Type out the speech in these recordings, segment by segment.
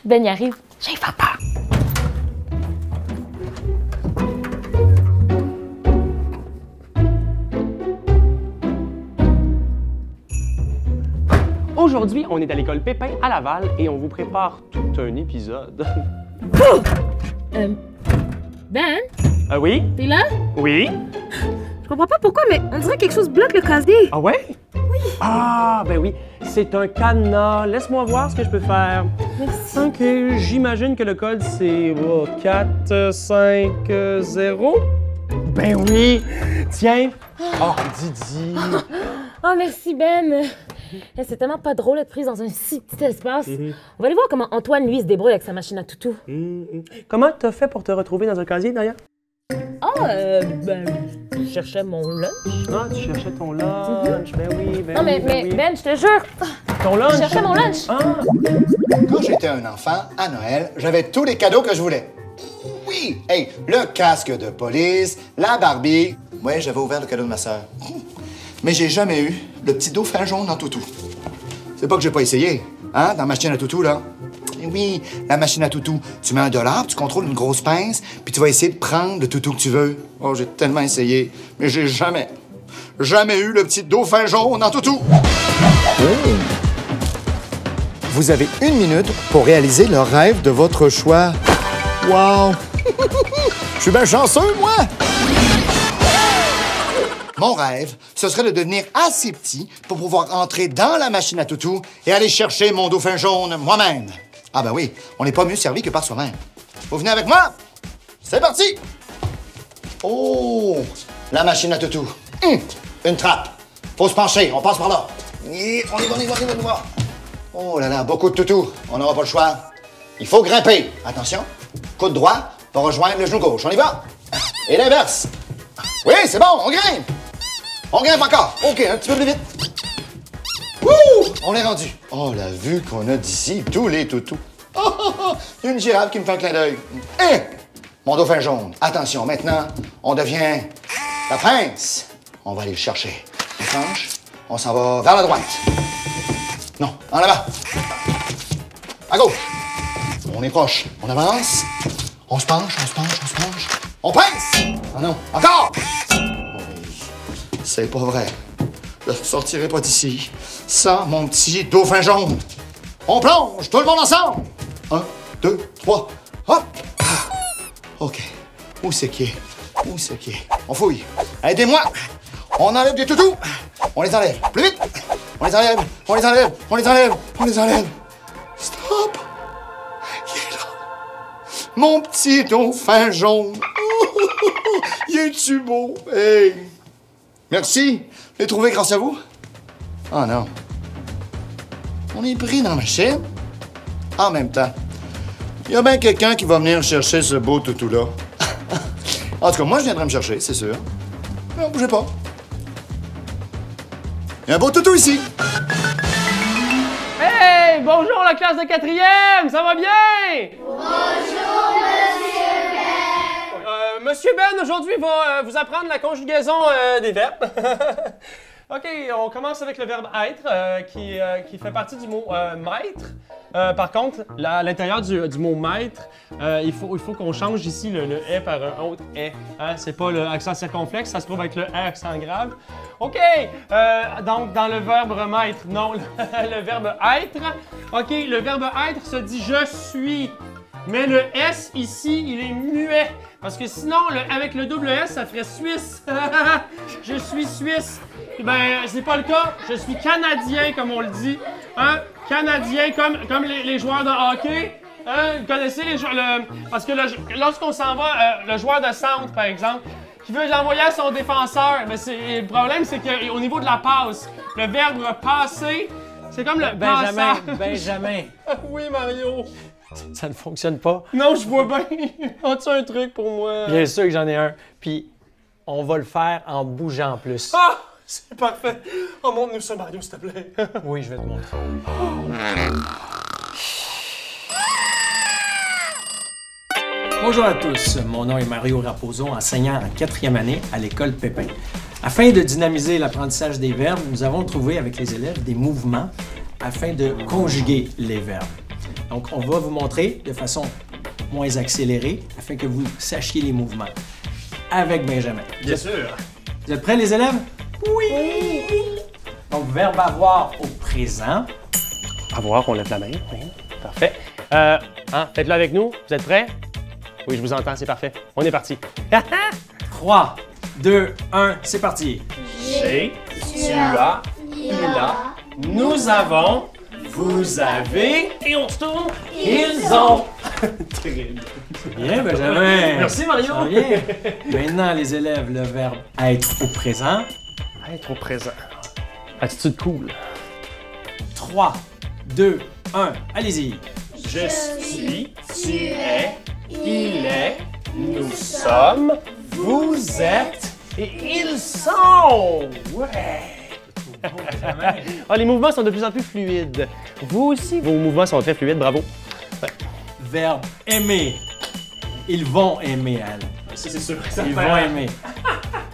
Ben y arrive. J'ai pas peur. Aujourd'hui, on est à l'école Pépin à Laval et on vous prépare tout un épisode. Ben? Oui? T'es là? Oui? Je comprends pas pourquoi, mais on dirait que quelque chose bloque le casier. Ah ouais? Oui. Ah, ben oui. C'est un cadenas. Laisse-moi voir ce que je peux faire. Merci. OK, j'imagine que le code, c'est 4, 5, 0. Ben oui. Tiens. Oh, Didi. Oh, merci, Ben. C'est tellement pas drôle d'être prise dans un si petit espace. On va aller voir comment Antoine, lui, se débrouille avec sa machine à toutou. Comment t'as fait pour te retrouver dans un casier, d'ailleurs? Ben, je cherchais mon lunch. Ah, tu cherchais ton lunch. Ben oui, ben Non, mais, oui, ben oui. Ben, je te jure, Ton lunch? je cherchais mon lunch. Ah. Quand j'étais un enfant, à Noël, j'avais tous les cadeaux que je voulais. Oui! Hey, le casque de police, la Barbie. Ouais, j'avais ouvert le cadeau de ma sœur. Mais j'ai jamais eu le petit dauphin jaune en toutou. C'est pas que j'ai pas essayé, hein, dans ma machine à toutou, là. Eh oui, la machine à toutou. Tu mets $1, tu contrôles une grosse pince, puis tu vas essayer de prendre le toutou que tu veux. Oh, j'ai tellement essayé, mais j'ai jamais eu le petit dauphin jaune en toutou. Vous avez 1 minute pour réaliser le rêve de votre choix. Wow! Je suis bien chanceux, moi! Mon rêve, ce serait de devenir assez petit pour pouvoir entrer dans la machine à toutou et aller chercher mon dauphin jaune moi-même. Ah ben oui, on n'est pas mieux servi que par soi-même. Vous venez avec moi? C'est parti! Oh! La machine à toutou. Une trappe. Faut se pencher, on passe par là. On y va. Oh là là, beaucoup de toutous. On n'aura pas le choix. Il faut grimper. Attention, coude droit pour rejoindre le genou gauche. On y va. Et l'inverse. Oui, c'est bon, on grimpe. On grimpe encore. OK, un petit peu plus vite. Wouh! On est rendu. Oh, la vue qu'on a d'ici, tous les toutous. Il y a une girafe qui me fait un clin d'œil. Mon dauphin jaune. Attention, maintenant, on devient la pince. On va aller le chercher. On penche, on s'en va vers la droite. Non, en avant. À gauche. On est proche. On avance. On se penche. On pince. Ah non, encore. C'est pas vrai. Je ne sortirai pas d'ici sans mon petit dauphin jaune. On plonge, tout le monde ensemble. 1, 2, 3, hop. OK. Où c'est qui est? On fouille. Aidez-moi. On enlève des toutous. On les enlève. Plus vite. On les enlève. Stop. Il est là. Mon petit dauphin jaune. Il est-tu beau? Hey. Merci. Je l'ai trouvé grâce à vous. Oh non. On est pris dans ma machine. En même temps, il y a bien quelqu'un qui va venir chercher ce beau toutou-là. En tout cas, moi, je viendrai me chercher, c'est sûr. Non, bougez pas. Il y a un beau toutou ici. Hey! Bonjour la classe de 4e! Ça va bien? Bonjour, Monsieur Ben! Monsieur Ben, aujourd'hui, va vous apprendre la conjugaison des verbes. OK, on commence avec le verbe être, qui fait partie du mot maître. Par contre, à l'intérieur du mot maître, il faut qu'on change ici le « est » par un autre « est ». Hein? C'est pas l'accent circonflexe, ça se trouve avec le « r » accent grave. OK, donc dans le verbe remettre, non, le verbe être. OK, le verbe être se dit « je suis ». Mais le S ici, il est muet. Parce que sinon, avec le double S, ça ferait Suisse. Je suis Suisse. Ben, c'est pas le cas. Je suis Canadien, comme on le dit. Hein? Canadien, comme les joueurs de hockey. Hein? Vous connaissez les joueurs... Parce que lorsqu'on s'en va, le joueur de centre, par exemple, qui veut l'envoyer à son défenseur, mais le problème, c'est qu'au niveau de la passe, le verbe passer, c'est comme le Benjamin. Oui, Mario. Ça ne fonctionne pas. Non, je vois bien. As-tu un truc pour moi? Bien sûr que j'en ai un. Puis, on va le faire en bougeant plus. Ah! C'est parfait. Oh, montre-nous ça, Mario, s'il te plaît. Oui, je vais te montrer. Bonjour à tous. Mon nom est Mario Raposo, enseignant en 4e année à l'école Pépin. Afin de dynamiser l'apprentissage des verbes, nous avons trouvé avec les élèves des mouvements afin de conjuguer les verbes. Donc, on va vous montrer de façon moins accélérée afin que vous sachiez les mouvements. Avec Benjamin. Bien sûr. Vous êtes prêts, les élèves? Oui! Donc, verbe avoir au présent. Avoir, on lève la main. Oui. Parfait. Faites-le avec nous. Vous êtes prêts? Oui, je vous entends, c'est parfait. On est parti. 3, 2, 1, c'est parti. J'ai, tu as, il a, nous avons, vous avez, et on se tourne, ils ont. Terrible. Bien, Benjamin. Merci, Mario. Ça va bien. Maintenant, les élèves, le verbe être au présent. Être au présent. Attitude cool. 3, 2, 1, allez-y. Je suis, tu es, il est, nous sommes, vous êtes, et ils sont. Ouais. Les mouvements sont de plus en plus fluides. Vous aussi, vos mouvements sont très fluides, bravo. Ouais. Verbe aimer. Ils vont aimer, Al. Ça, c'est sûr. Ils vont aimer.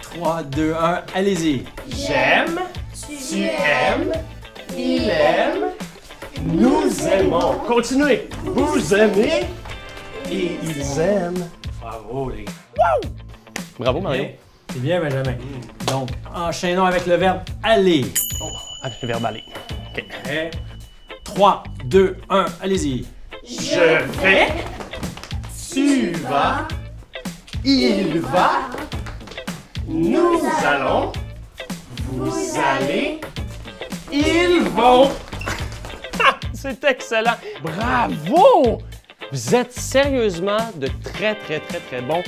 3, 2, 1, allez-y. J'aime, tu aimes, il aime, nous aimons. Continuez. Vous aimez et ils aiment. Bravo, les gars. Bravo, Mario. C'est bien, Benjamin. Donc, enchaînons avec le verbe aller. Avec le verbe aller. OK. 3, 2, 1, allez-y. Je vais, tu vas, il va, nous allons, vous allez, ils vont. C'est excellent. Bravo! Vous êtes sérieusement de très bons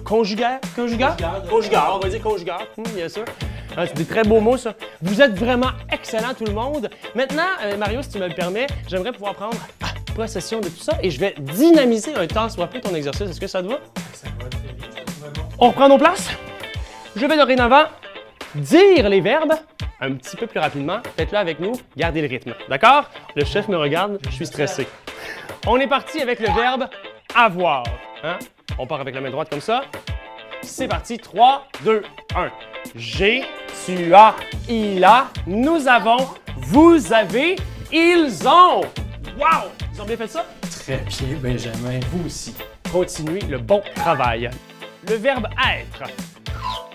conjugaires. Conjugaires, on va dire conjugaires, bien sûr. C'est des très beaux mots, ça. Vous êtes vraiment excellents, tout le monde. Maintenant, Mario, si tu me le permets, j'aimerais pouvoir prendre possession de tout ça et je vais dynamiser un temps soit peu ton exercice. Est-ce que ça te va? Ça va très bien, ça va bon. On reprend nos places. Je vais dorénavant dire les verbes un petit peu plus rapidement. Faites-le avec nous, gardez le rythme. D'accord? Le chef me regarde, je suis stressé. On est parti avec le verbe avoir. Hein? On part avec la main droite comme ça. C'est parti. 3, 2, 1. J'ai, tu as, il a, nous avons, vous avez, ils ont. Wow! Ils ont bien fait ça? Très bien, Benjamin. Vous aussi. Continuez le bon travail. Le verbe être.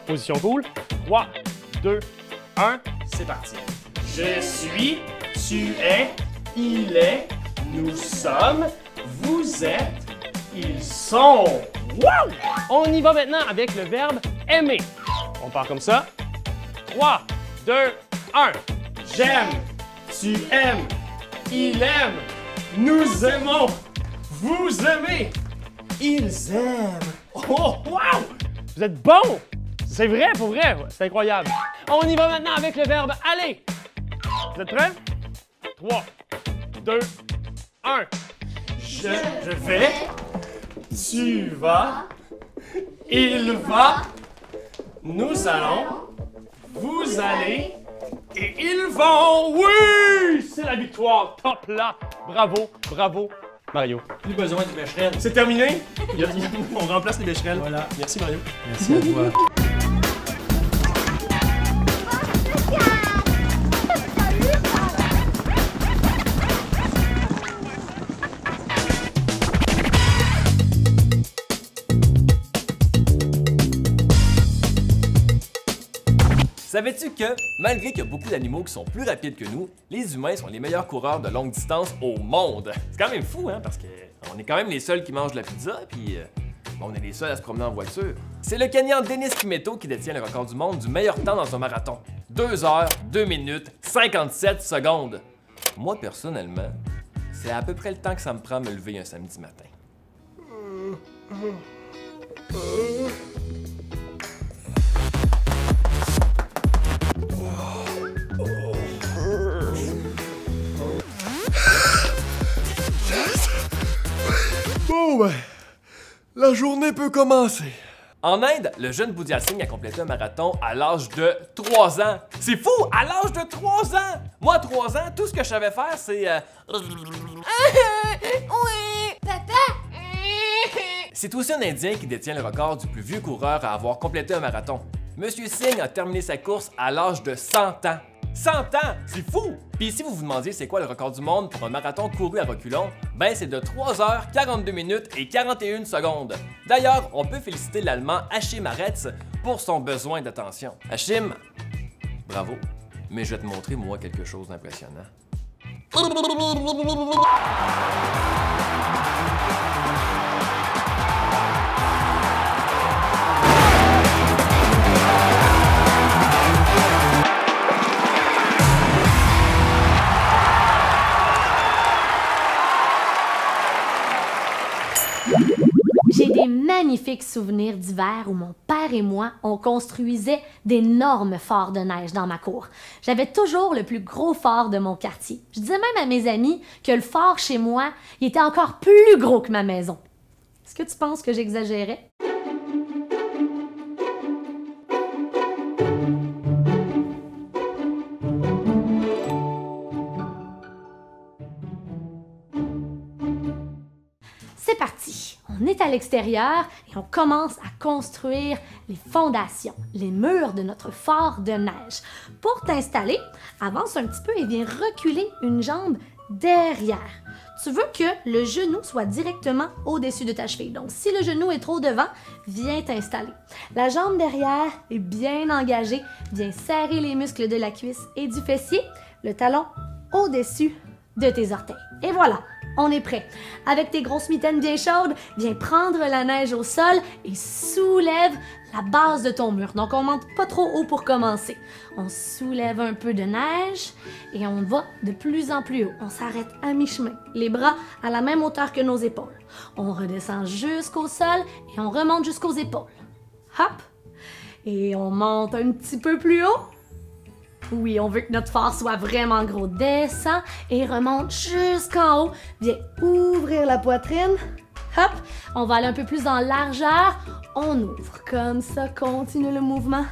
Position cool. 3, 2, 1. C'est parti. Je suis, tu es, il est, nous sommes, vous êtes, ils sont. Wow! On y va maintenant avec le verbe aimer. On part comme ça. 3, 2, 1. J'aime, tu aimes, il aime, nous aimons, vous aimez, ils aiment. Oh, wow! Vous êtes bons! C'est vrai, pour vrai, c'est incroyable. On y va maintenant avec le verbe aller. Vous êtes prêts? 3, 2, 1. Je vais, tu vas, il va, nous allons, vous allez, et ils vont. Oui! C'est la victoire. Top là. Bravo, bravo, Mario. Plus besoin de bécherelle. C'est terminé? On remplace les bécherelles. Voilà. Merci, Mario. Merci à toi. Savais-tu que, malgré qu'il y a beaucoup d'animaux qui sont plus rapides que nous, les humains sont les meilleurs coureurs de longue distance au monde? C'est quand même fou, hein, parce qu'on est quand même les seuls qui mangent de la pizza, puis on est les seuls à se promener en voiture. C'est le Kenyan Denis Kimeto qui détient le record du monde du meilleur temps dans un marathon. 2 heures, 2 minutes, 57 secondes. Moi, personnellement, c'est à peu près le temps que ça me prend à me lever un samedi matin. Bon ben, la journée peut commencer. En Inde, le jeune Budyal Singh a complété un marathon à l'âge de 3 ans. C'est fou! À l'âge de 3 ans! Moi, à 3 ans, tout ce que je savais faire, c'est... Oui, papa. C'est aussi un Indien qui détient le record du plus vieux coureur à avoir complété un marathon. Monsieur Singh a terminé sa course à l'âge de 100 ans. 100 ans! C'est fou! Puis si vous vous demandiez c'est quoi le record du monde pour un marathon couru à reculons, ben c'est de 3 h 42 minutes et 41 secondes. D'ailleurs, on peut féliciter l'Allemand Achim Aretz pour son besoin d'attention. Achim, bravo, mais je vais te montrer moi quelque chose d'impressionnant. J'ai des magnifiques souvenirs d'hiver où mon père et moi, on construisait d'énormes forts de neige dans ma cour. J'avais toujours le plus gros fort de mon quartier. Je disais même à mes amis que le fort chez moi, il était encore plus gros que ma maison. Est-ce que tu penses que j'exagérais? C'est parti! On est à l'extérieur et on commence à construire les fondations, les murs de notre fort de neige. Pour t'installer, avance un petit peu et viens reculer une jambe derrière. Tu veux que le genou soit directement au-dessus de ta cheville. Donc, si le genou est trop devant, viens t'installer. La jambe derrière est bien engagée. Viens serrer les muscles de la cuisse et du fessier, le talon au-dessus de tes orteils. Et voilà! On est prêt. Avec tes grosses mitaines bien chaudes, viens prendre la neige au sol et soulève la base de ton mur. Donc, on monte pas trop haut pour commencer. On soulève un peu de neige et on va de plus en plus haut. On s'arrête à mi-chemin, les bras à la même hauteur que nos épaules. On redescend jusqu'au sol et on remonte jusqu'aux épaules. Hop! Et on monte un petit peu plus haut. Oui, on veut que notre fort soit vraiment gros. Descend et remonte jusqu'en haut. Viens ouvrir la poitrine. Hop, on va aller un peu plus en largeur. On ouvre comme ça, continue le mouvement.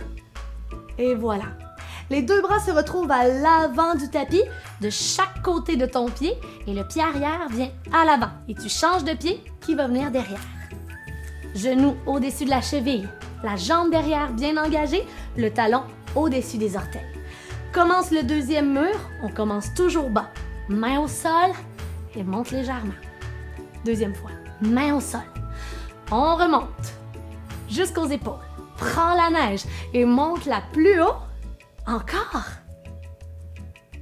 Et voilà. Les deux bras se retrouvent à l'avant du tapis, de chaque côté de ton pied, et le pied arrière vient à l'avant. Et tu changes de pied qui va venir derrière. Genou au-dessus de la cheville, la jambe derrière bien engagée, le talon au-dessus des orteils. Commence le deuxième mur, on commence toujours bas. Main au sol et monte légèrement. Deuxième fois, main au sol. On remonte jusqu'aux épaules. Prends la neige et monte-la plus haut. Encore.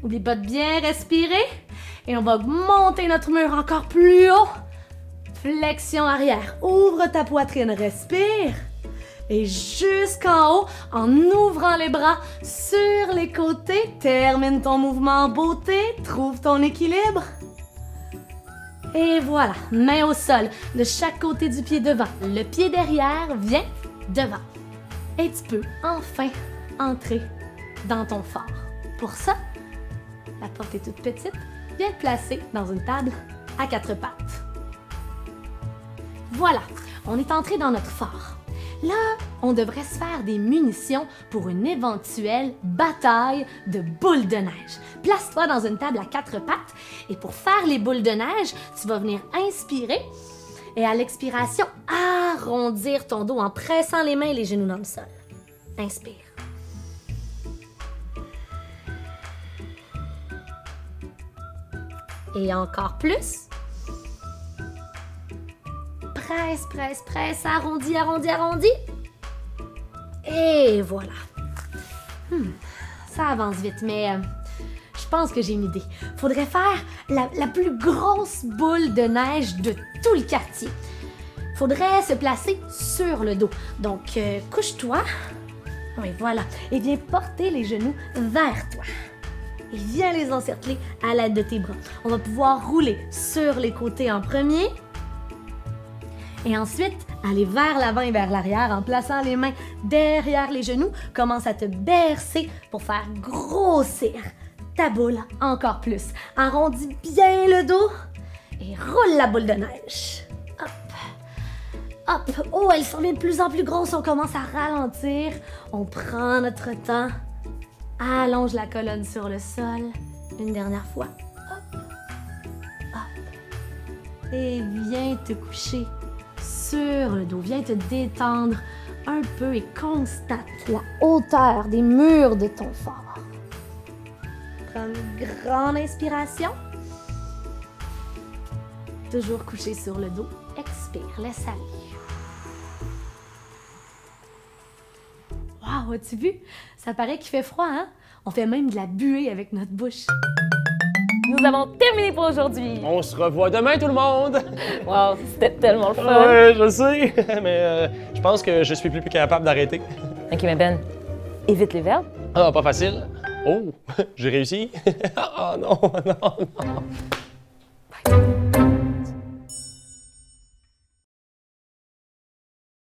N'oublie pas de bien respirer. Et on va monter notre mur encore plus haut. Flexion arrière. Ouvre ta poitrine, respire. Et jusqu'en haut, en ouvrant les bras sur les côtés, termine ton mouvement en beauté, trouve ton équilibre. Et voilà, main au sol, de chaque côté du pied devant. Le pied derrière vient devant. Et tu peux enfin entrer dans ton fort. Pour ça, la porte est toute petite, viens te placer dans une table à 4 pattes. Voilà, on est entré dans notre fort. Là, on devrait se faire des munitions pour une éventuelle bataille de boules de neige. Place-toi dans une table à 4 pattes et pour faire les boules de neige, tu vas venir inspirer et à l'expiration, arrondir ton dos en pressant les mains et les genoux dans le sol. Inspire. Et encore plus. Presse, presse, presse, arrondi, arrondi, arrondi. Et voilà. Ça avance vite, mais je pense que j'ai une idée. Faudrait faire la plus grosse boule de neige de tout le quartier. Faudrait se placer sur le dos. Donc, couche-toi. Oui, voilà. Et viens porter les genoux vers toi. Et viens les encercler à l'aide de tes bras. On va pouvoir rouler sur les côtés en premier. Et ensuite, aller vers l'avant et vers l'arrière en plaçant les mains derrière les genoux. Commence à te bercer pour faire grossir ta boule encore plus. Arrondis bien le dos et roule la boule de neige. Hop, hop. Oh, elle s'en vient de plus en plus grosse. On commence à ralentir. On prend notre temps. Allonge la colonne sur le sol. Une dernière fois. Hop, hop. Et viens te coucher sur le dos. Viens te détendre un peu et constate la hauteur des murs de ton fort. Prends une grande inspiration. Toujours couché sur le dos. Expire, laisse aller. Wow, as-tu vu? Ça paraît qu'il fait froid, hein? On fait même de la buée avec notre bouche. Nous avons terminé pour aujourd'hui. On se revoit demain, tout le monde! Wow, c'était tellement le fun. Ouais, je sais, mais je pense que je suis plus capable d'arrêter. OK, mais Ben, évite les verbes. Ah, pas facile. Oh, j'ai réussi. Ah non, non, non. Bye.